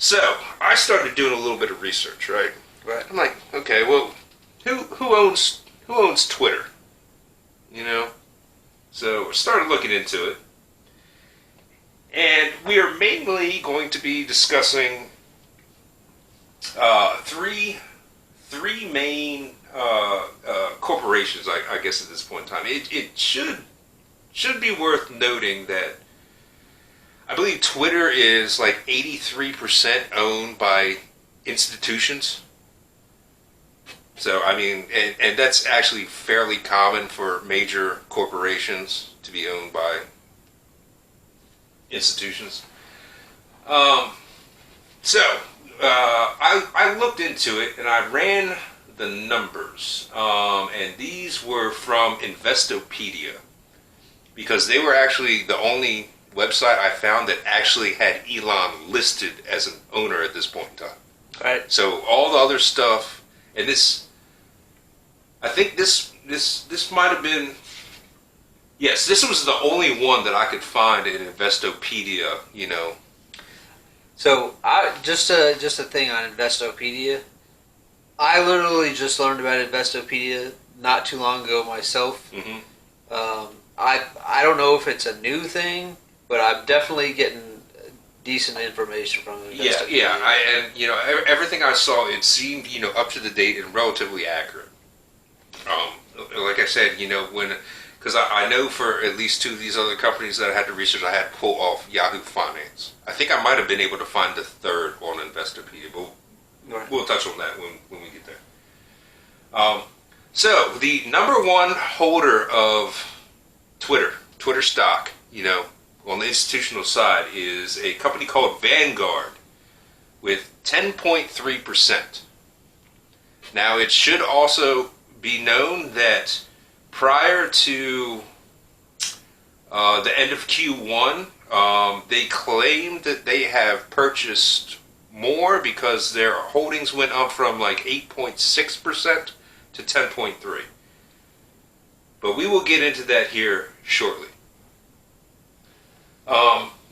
So I started doing a little bit of research, right? Right. I'm like, okay, well, who owns Twitter? You know? So I started looking into it. And we are mainly going to be discussing three main corporations, I guess, at this point in time. It should be worth noting that I believe Twitter is like 83% owned by institutions. So, I mean, and that's actually fairly common for major corporations to be owned by institutions. I looked into it and I ran the numbers, and these were from Investopedia because they were actually the only website I found that actually had Elon listed as an owner at this point in time. Right. So all the other stuff, and I think this might have been, yes, this was the only one that I could find in Investopedia, you know. So just a thing on Investopedia. I literally just learned about Investopedia not too long ago myself. Mm-hmm. I don't know if it's a new thing, but I'm definitely getting decent information from Investopedia. Yeah. And you know, everything I saw, it seemed, you know, up to the date and relatively accurate. Like I said, you know, because I know for at least two of these other companies that I had to research, I had to pull off Yahoo Finance. I think I might have been able to find the third on Investopedia, but we'll touch on that when we get there. So the number one holder of Twitter stock, you know, on the institutional side is a company called Vanguard with 10.3%. Now, it should also be known that prior to the end of Q1, they claimed that they have purchased more because their holdings went up from like 8.6% to 10.3%. But we will get into that here shortly.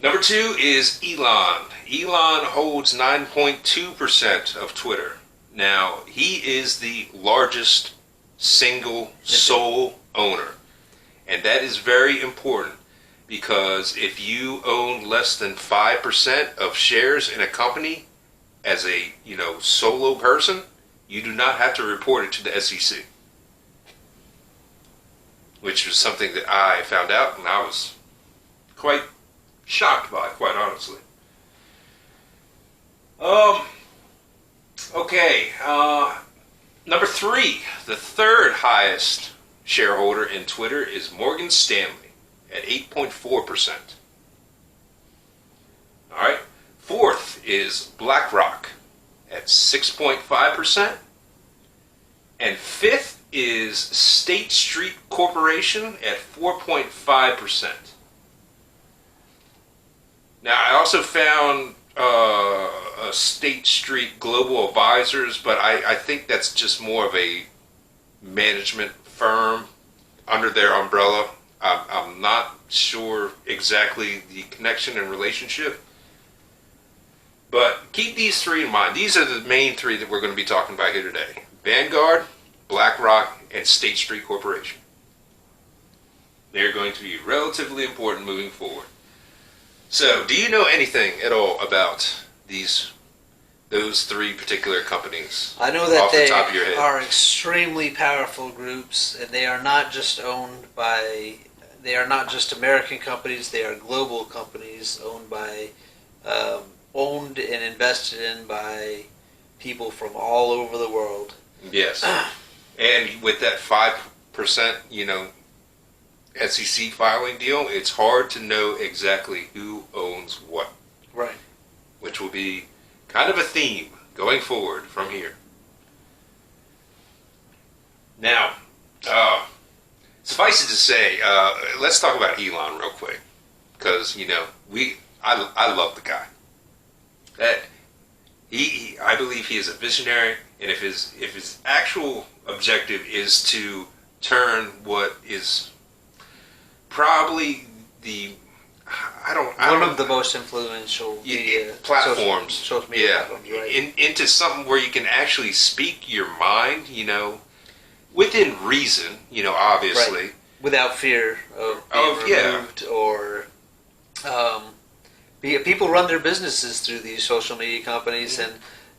Number two is Elon. Elon holds 9.2% of Twitter. Now, he is the largest single sole owner. And that is very important because if you own less than 5% of shares in a company as a, you know, solo person, you do not have to report it to the SEC. Which was something that I found out and I was quite shocked by, quite honestly. Okay, number three, the third highest shareholder in Twitter is Morgan Stanley at 8.4%. All right, fourth is BlackRock at 6.5%. And fifth is State Street Corporation at 4.5%. Now, I also found State Street Global Advisors, but I think that's just more of a management firm under their umbrella. I'm not sure exactly the connection and relationship. But keep these three in mind. These are the main three that we're going to be talking about here today. Vanguard, BlackRock, and State Street Corporation. They're going to be relatively important moving forward. So, do you know anything at all about those three particular companies? I know that off the top of your head? they are extremely powerful groups, and they are not just owned by. They are not just American companies; they are global companies owned and invested in by people from all over the world. Yes, and with that 5%, you know, SEC filing deal, it's hard to know exactly who owns what. Right. Which will be kind of a theme going forward from here. Now, suffice it to say, let's talk about Elon real quick, because you know I love the guy. That I believe he is a visionary, and if his actual objective is to turn what is probably One of the most influential media platforms, social media platforms, right? Into something where you can actually speak your mind, within reason, obviously, right. Without fear of being removed or. People run their businesses through these social media companies, and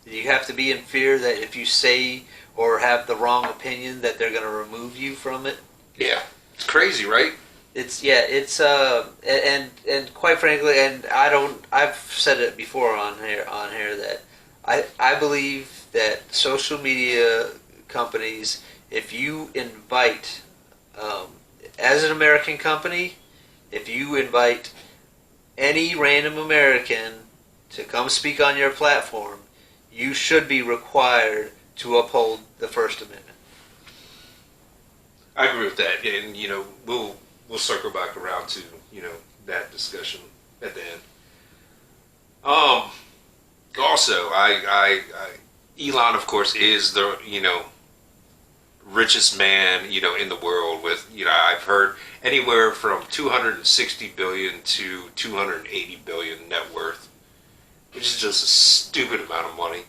you have to be in fear that if you say or have the wrong opinion, that they're going to remove you from it. Yeah, it's crazy, right? And quite frankly, and I've said it before on here that I believe that social media companies, if you invite, as an American company, if you invite any random American to come speak on your platform, you should be required to uphold the First Amendment. I agree with that, and we'll circle back around to that discussion at the end. Also, Elon, of course, is the richest man in the world with I've heard anywhere from 260 billion to 280 billion net worth, which is just a stupid amount of money.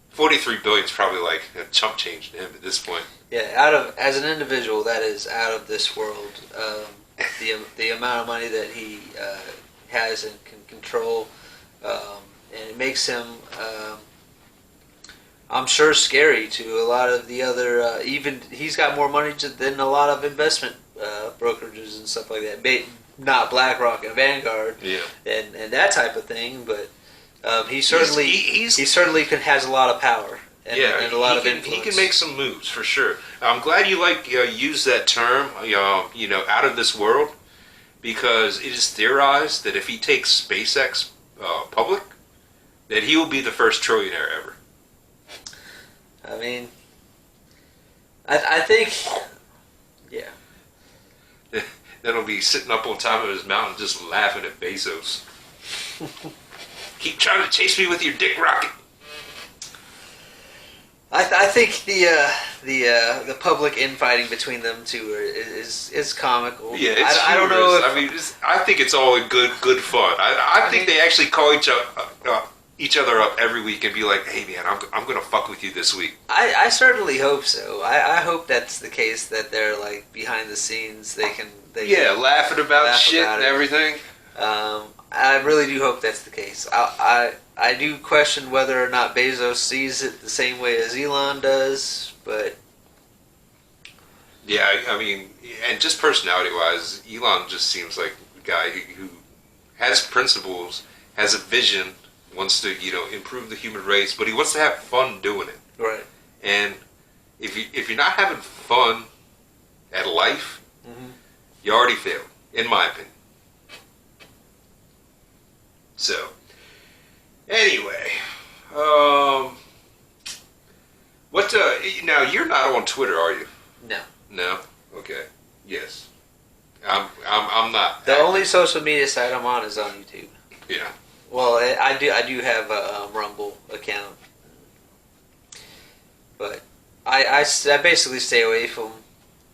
43 billion is probably like a chump change to him at this point. Yeah, as an individual, that is out of this world. The amount of money that he has and can control, and it makes him, I'm sure, scary to a lot of the other. Even he's got more money than a lot of investment brokerages and stuff like that. Not BlackRock and Vanguard, and that type of thing, but he certainly has a lot of power. And a lot of influence. He can make some moves for sure. I'm glad you use that term, out of this world, because it is theorized that if he takes SpaceX public, that he will be the first trillionaire ever. I mean, I think, yeah. Then he'll be sitting up on top of his mountain just laughing at Bezos. Keep trying to chase me with your dick rocket. I think the public infighting between them two is comical. Yeah, I don't know. I think it's all good fun. I think they actually call each other up every week and be like, "Hey man, I'm gonna fuck with you this week." I certainly hope so. I hope that's the case, that they're like behind the scenes. They can laughing about shit and everything. I really do hope that's the case. I do question whether or not Bezos sees it the same way as Elon does, but... Yeah, I mean, and just personality-wise, Elon just seems like a guy who has principles, has a vision, wants to, improve the human race, but he wants to have fun doing it. Right. And if you're not having fun at life, you already failed, in my opinion. So... Anyway, now you're not on Twitter, are you? No. No? Okay. Yes. I'm not. The only social media site I'm on is on YouTube. Yeah. Well, I do have a Rumble account, but I basically stay away from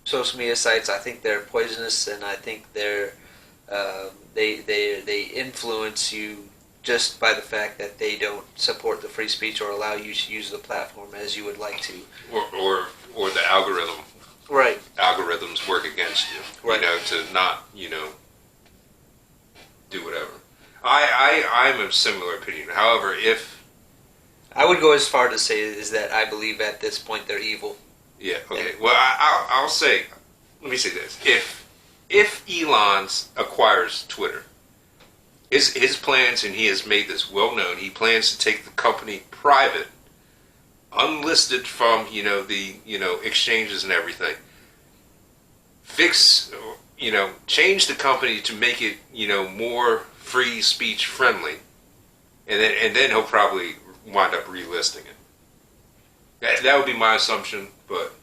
social media sites. I think they're poisonous, and I think they influence you just by the fact that they don't support the free speech or allow you to use the platform as you would like to. Or the algorithm. Right. Algorithms work against you. Right. To not, do whatever. I'm of similar opinion. However, if... I would go as far to say is that I believe at this point they're evil. Yeah, okay. Well, I'll say... Let me say this. If Elon acquires Twitter... His plans, and he has made this well known, he plans to take the company private, unlisted from, the, exchanges and everything. Change the company to make it, more free speech friendly. And then he'll probably wind up relisting it. That would be my assumption, but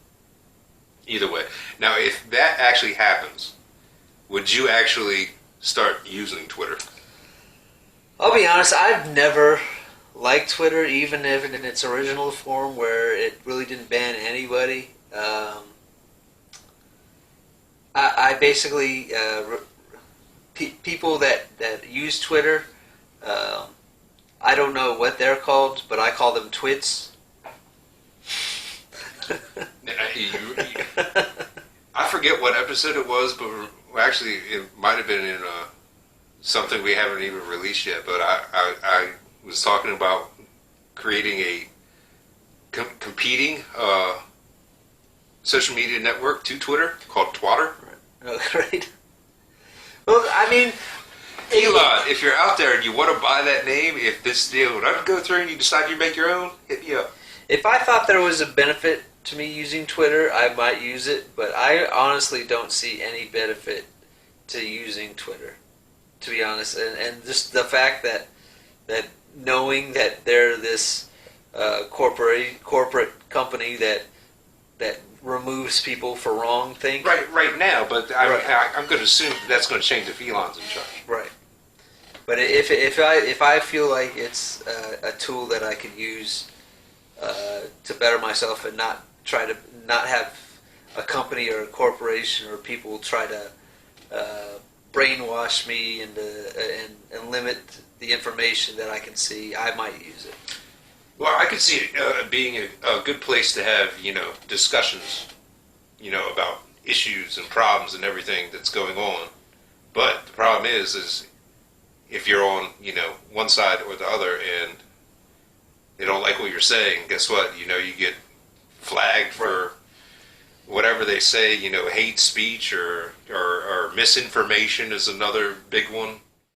either way. Now, if that actually happens, would you actually start using Twitter? I'll be honest, I've never liked Twitter, even if in its original form where it really didn't ban anybody. I basically people that use Twitter, I don't know what they're called, but I call them twits. I forget what episode it was, but actually it might have been in something we haven't even released yet. But I was talking about creating a competing social media network to Twitter called Twatter. Right. Well, I mean, Elon, if you're out there and you want to buy that name, if this deal doesn't go through and you decide you make your own, hit me up. If I thought there was a benefit to me using Twitter, I might use it, but I honestly don't see any benefit to using Twitter, to be honest. And just the fact that knowing that they're this corporate company that removes people for wrong things. Right now, but I'm going to assume that's going to change if Elon's in charge. Right. But if I feel like it's a tool that I could use to better myself and not have a company or a corporation or people try to brainwash me and limit the information that I can see, I might use it. Well, I could see it being a good place to have, discussions, about issues and problems and everything that's going on. But the problem is if you're on, one side or the other and they don't like what you're saying, guess what? You get flagged for whatever they say, hate speech or misinformation is another big one.